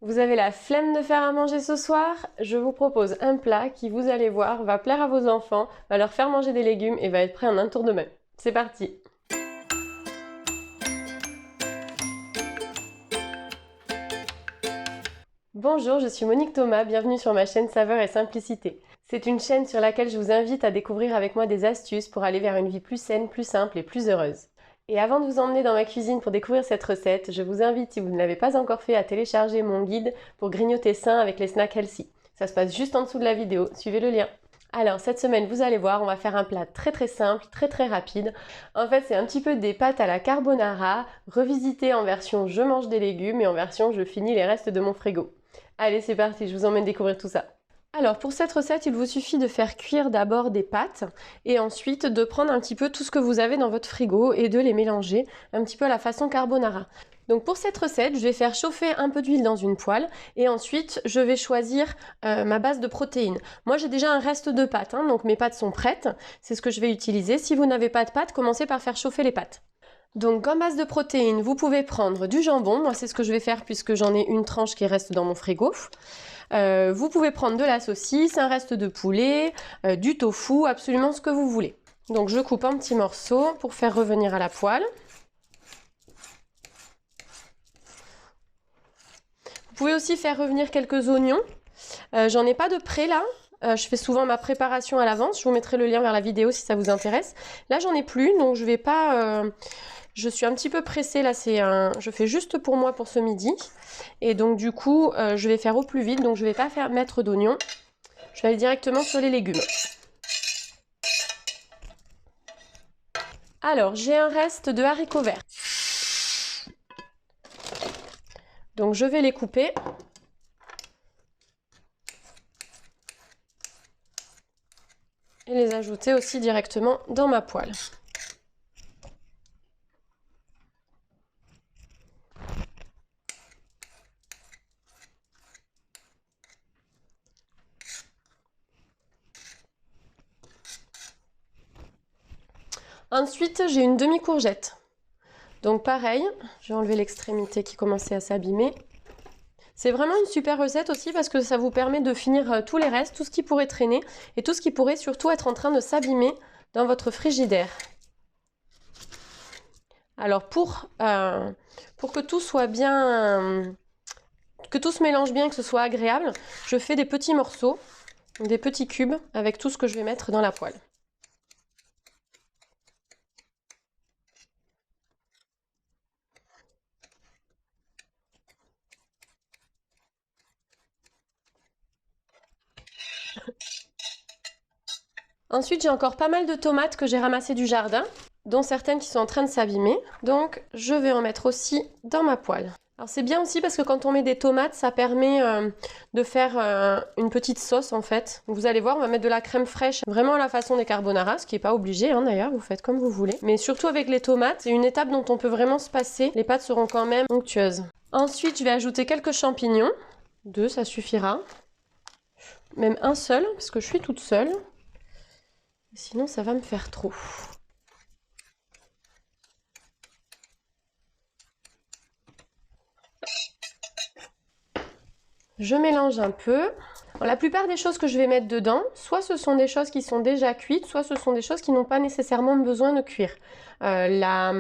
Vous avez la flemme de faire à manger ce soir? Je vous propose un plat qui, vous allez voir, va plaire à vos enfants, va leur faire manger des légumes et va être prêt en un tour de main. C'est parti! Bonjour, je suis Monique Thomas, bienvenue sur ma chaîne Saveurs et Simplicité. C'est une chaîne sur laquelle je vous invite à découvrir avec moi des astuces pour aller vers une vie plus saine, plus simple et plus heureuse. Et avant de vous emmener dans ma cuisine pour découvrir cette recette, je vous invite, si vous ne l'avez pas encore fait, à télécharger mon guide pour grignoter sain avec les snacks healthy. Ça se passe juste en dessous de la vidéo, suivez le lien. Alors cette semaine, vous allez voir, on va faire un plat très simple, très rapide. En fait, c'est un petit peu des pâtes à la carbonara, revisitées en version je mange des légumes et en version je finis les restes de mon frigo. Allez, c'est parti, je vous emmène découvrir tout ça. Alors pour cette recette, il vous suffit de faire cuire d'abord des pâtes et ensuite de prendre un petit peu tout ce que vous avez dans votre frigo et de les mélanger un petit peu à la façon carbonara. Donc pour cette recette, je vais faire chauffer un peu d'huile dans une poêle et ensuite je vais choisir ma base de protéines. Moi j'ai déjà un reste de pâtes, donc mes pâtes sont prêtes, c'est ce que je vais utiliser. Si vous n'avez pas de pâtes, commencez par faire chauffer les pâtes. Donc en base de protéines, vous pouvez prendre du jambon, moi c'est ce que je vais faire puisque j'en ai une tranche qui reste dans mon frigo. Vous pouvez prendre de la saucisse, un reste de poulet, du tofu, absolument ce que vous voulez. Donc je coupe en petits morceaux pour faire revenir à la poêle. Vous pouvez aussi faire revenir quelques oignons. J'en ai pas de prêt là. Je fais souvent ma préparation à l'avance. Je vous mettrai le lien vers la vidéo si ça vous intéresse. Là j'en ai plus, donc je vais pas... Je suis un petit peu pressée là, je fais juste pour moi pour ce midi. Et donc du coup, je vais faire au plus vite, donc je vais pas mettre d'oignons. Je vais aller directement sur les légumes. Alors, j'ai un reste de haricots verts. Donc je vais les couper. Et les ajouter aussi directement dans ma poêle. Ensuite, j'ai une demi-courgette. Donc pareil, j'ai enlevé l'extrémité qui commençait à s'abîmer. C'est vraiment une super recette aussi parce que ça vous permet de finir tous les restes, tout ce qui pourrait traîner et tout ce qui pourrait surtout être en train de s'abîmer dans votre frigidaire. Alors pour que tout soit bien, que tout se mélange bien, que ce soit agréable, je fais des petits morceaux, des petits cubes avec tout ce que je vais mettre dans la poêle. Ensuite, j'ai encore pas mal de tomates que j'ai ramassées du jardin, dont certaines qui sont en train de s'abîmer. Donc, je vais en mettre aussi dans ma poêle. Alors, c'est bien aussi parce que quand on met des tomates, ça permet de faire une petite sauce en fait. Vous allez voir, on va mettre de la crème fraîche, vraiment à la façon des carbonara, ce qui n'est pas obligé d'ailleurs, vous faites comme vous voulez. Mais surtout avec les tomates, c'est une étape dont on peut vraiment se passer. Les pâtes seront quand même onctueuses. Ensuite, je vais ajouter quelques champignons. 2, ça suffira. Même un seul, parce que je suis toute seule. Sinon, ça va me faire trop. Je mélange un peu. Alors, la plupart des choses que je vais mettre dedans, soit ce sont des choses qui sont déjà cuites, soit ce sont des choses qui n'ont pas nécessairement besoin de cuire. La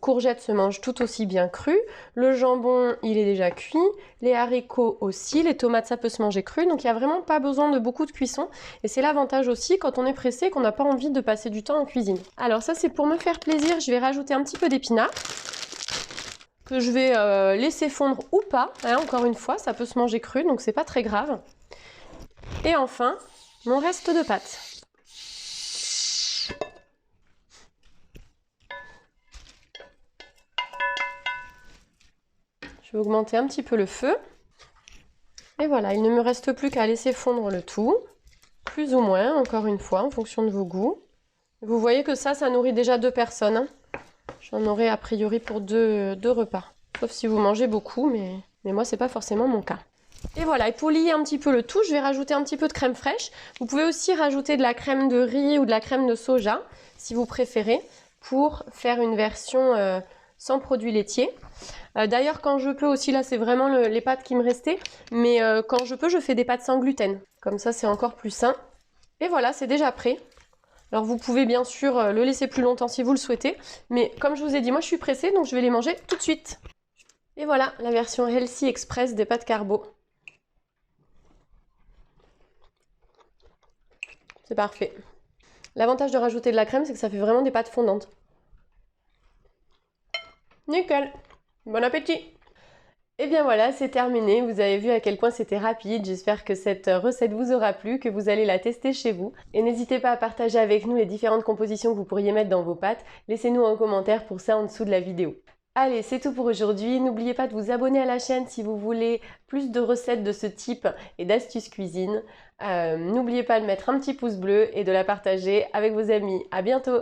courgette se mange tout aussi bien crue, le jambon il est déjà cuit, les haricots aussi, les tomates ça peut se manger cru, donc il n'y a vraiment pas besoin de beaucoup de cuisson. Et c'est l'avantage aussi quand on est pressé, qu'on n'a pas envie de passer du temps en cuisine. Alors ça c'est pour me faire plaisir, je vais rajouter un petit peu d'épinards que je vais laisser fondre ou pas, encore une fois, ça peut se manger cru, donc c'est pas très grave. Et enfin, mon reste de pâtes. Je vais augmenter un petit peu le feu. Et voilà, il ne me reste plus qu'à laisser fondre le tout, plus ou moins, encore une fois, en fonction de vos goûts. Vous voyez que ça nourrit déjà 2 personnes. J'en aurai a priori pour deux repas. Sauf si vous mangez beaucoup, mais moi, c'est pas forcément mon cas. Et voilà, et pour lier un petit peu le tout, je vais rajouter un petit peu de crème fraîche. Vous pouvez aussi rajouter de la crème de riz ou de la crème de soja, si vous préférez, pour faire une version sans produits laitiers. D'ailleurs, quand je peux aussi, là c'est vraiment les pâtes qui me restaient, mais quand je peux, je fais des pâtes sans gluten. Comme ça, c'est encore plus sain. Et voilà, c'est déjà prêt. Alors vous pouvez bien sûr le laisser plus longtemps si vous le souhaitez, mais comme je vous ai dit, moi je suis pressée, donc je vais les manger tout de suite. Et voilà, la version Healthy Express des pâtes carbo. C'est parfait. L'avantage de rajouter de la crème, c'est que ça fait vraiment des pâtes fondantes. Nickel! Bon appétit! Et bien voilà, c'est terminé. Vous avez vu à quel point c'était rapide. J'espère que cette recette vous aura plu, que vous allez la tester chez vous. Et n'hésitez pas à partager avec nous les différentes compositions que vous pourriez mettre dans vos pâtes. Laissez-nous un commentaire pour ça en dessous de la vidéo. Allez, c'est tout pour aujourd'hui. N'oubliez pas de vous abonner à la chaîne si vous voulez plus de recettes de ce type et d'astuces cuisine. N'oubliez pas de mettre un petit pouce bleu et de la partager avec vos amis. À bientôt!